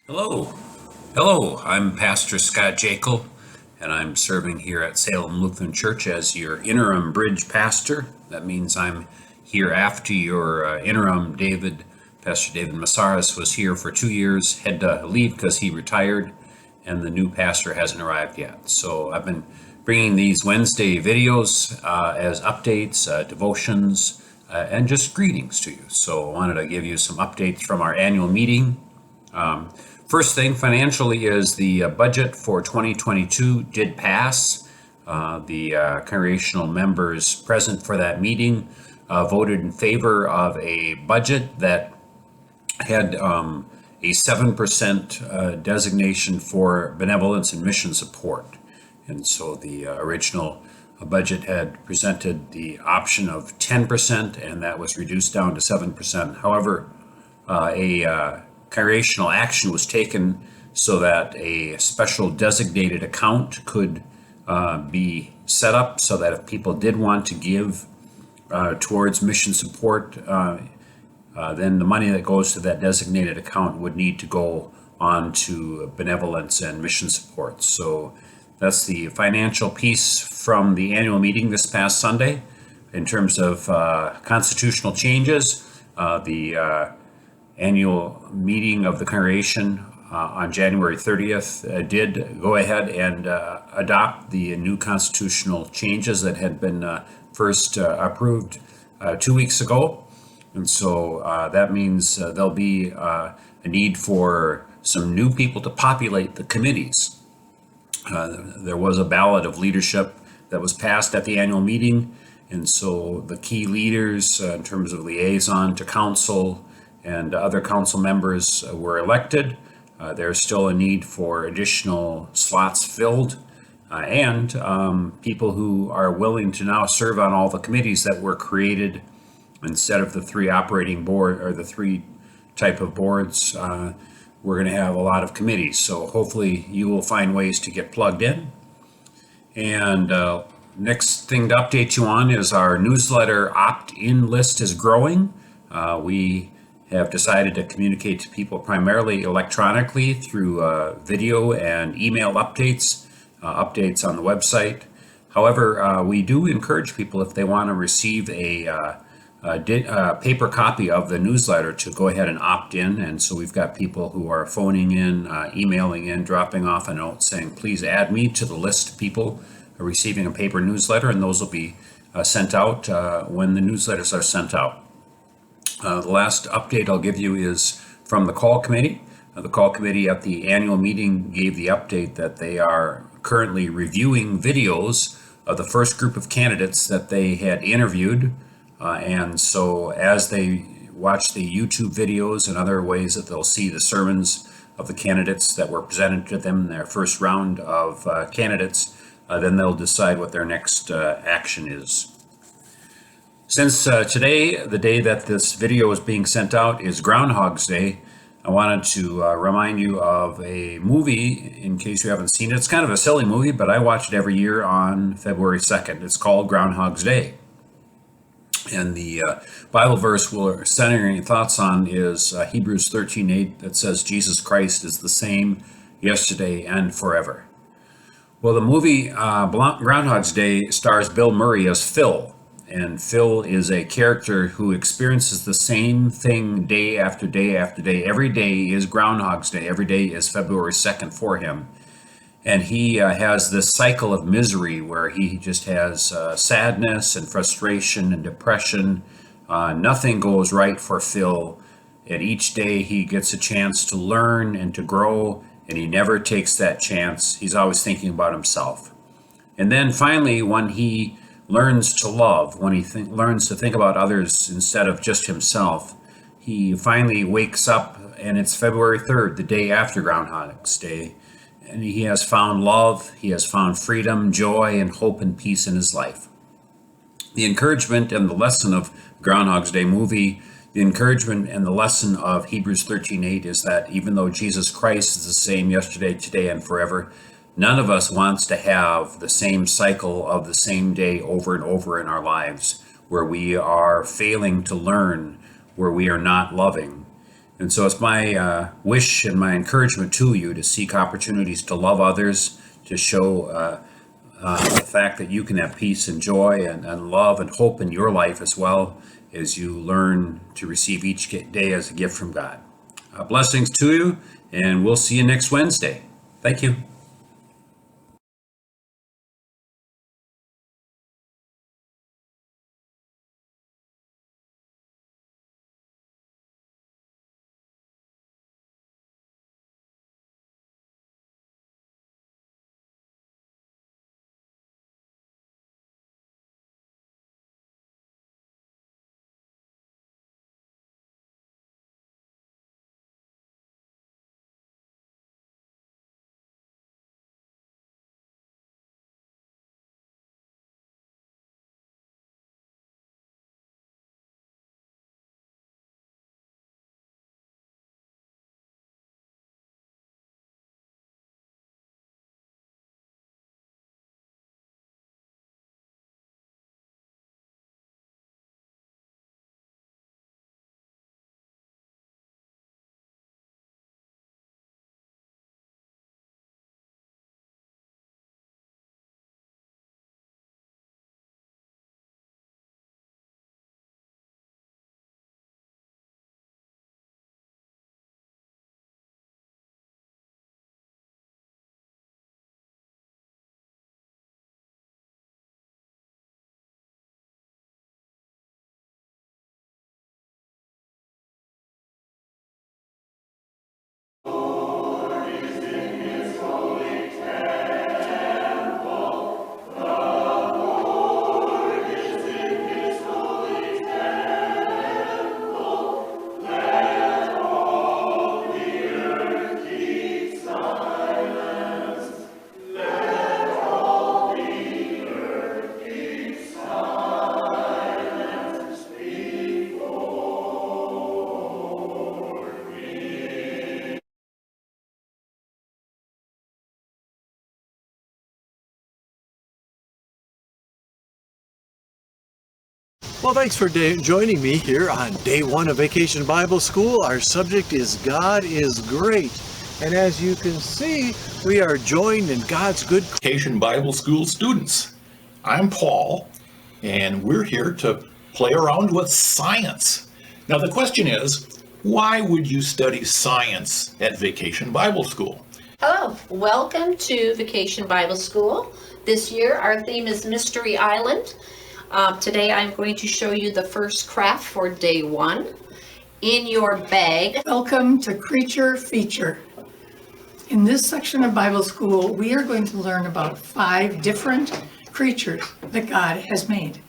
Hello. Hello, I'm Pastor Scott Jekyll, and I'm serving here at Salem Lutheran Church as your interim bridge pastor. That means I'm here after your interim Pastor David Massaras was here for 2 years, had to leave because he retired, and the new pastor hasn't arrived yet. So I've been bringing these Wednesday videos as updates, devotions, and just greetings to you. So I wanted to give you some updates from our annual meeting. First thing financially is the budget for 2022 did pass. The congregational members present for that meeting voted in favor of a budget that had a 7% designation for benevolence and mission support. And so the original budget had presented the option of 10%, and that was reduced down to 7%. However, a congregational action was taken so that a special designated account could be set up so that if people did want to give towards mission support, then the money that goes to that designated account would need to go on to benevolence and mission support. So that's the financial piece from the annual meeting this past Sunday. In terms of constitutional changes, the annual meeting of the congregation on January 30th did go ahead and adopt the new constitutional changes that had been first approved 2 weeks ago. And so that means there'll be a need for some new people to populate the committees. There was a ballot of leadership that was passed at the annual meeting. And so the key leaders in terms of liaison to council and other council members were elected. There's still a need for additional slots filled and people who are willing to now serve on all the committees that were created instead of the three operating board or the three type of boards. We're going to have a lot of committees. So hopefully you will find ways to get plugged in. And next thing to update you on is our newsletter opt-in list is growing. We have decided to communicate to people primarily electronically through video and email updates on the website. However, we do encourage people, if they want to receive a paper copy of the newsletter, to go ahead and opt in. And so we've got people who are phoning in, emailing in, dropping off a note saying, please add me to the list of people receiving a paper newsletter, and those will be sent out when the newsletters are sent out. The last update I'll give you is from the call committee. The call committee at the annual meeting gave the update that they are currently reviewing videos of the first group of candidates that they had interviewed. And so as they watch the YouTube videos and other ways that they'll see the sermons of the candidates that were presented to them in their first round of candidates, then they'll decide what their next action is. Since today, the day that this video is being sent out, is Groundhog's Day, I wanted to remind you of a movie in case you haven't seen it. It's kind of a silly movie, but I watch it every year on February 2nd. It's called Groundhog's Day. And the Bible verse we're centering thoughts on is Hebrews 13:8, that says Jesus Christ is the same yesterday and forever. Well, the movie Groundhog's Day stars Bill Murray as Phil. And Phil is a character who experiences the same thing day after day after day. Every day is Groundhog's Day. Every day is February 2nd for him. And he has this cycle of misery where he just has sadness and frustration and depression. Nothing goes right for Phil. And each day he gets a chance to learn and to grow, and he never takes that chance. He's always thinking about himself. And then finally, when he learns to love, when he learns to think about others instead of just himself, he finally wakes up, and it's February 3rd, the day after Groundhog's Day, and he has found love, he has found freedom, joy, and hope and peace in his life. The encouragement and the lesson of Groundhog's Day movie, the encouragement and the lesson of Hebrews 13:8 is that even though Jesus Christ is the same yesterday, today, and forever, none of us wants to have the same cycle of the same day over and over in our lives, where we are failing to learn, where we are not loving. And so it's my wish and my encouragement to you to seek opportunities to love others, to show the fact that you can have peace and joy and love and hope in your life as well as you learn to receive each day as a gift from God. Blessings to you, and we'll see you next Wednesday. Thank you. Well, thanks for joining me here on day one of Vacation Bible School. Our subject is God is Great. And as you can see, we are joined in God's good Vacation Bible School students. I'm Paul, and we're here to play around with science. Now, the question is, why would you study science at Vacation Bible School? Hello, welcome to Vacation Bible School. This year our theme is Mystery Island. Today I'm going to show you the first craft for day one. In your bag. Welcome to Creature Feature. In this section of Bible School, we are going to learn about 5 different creatures that God has made.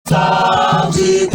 Salty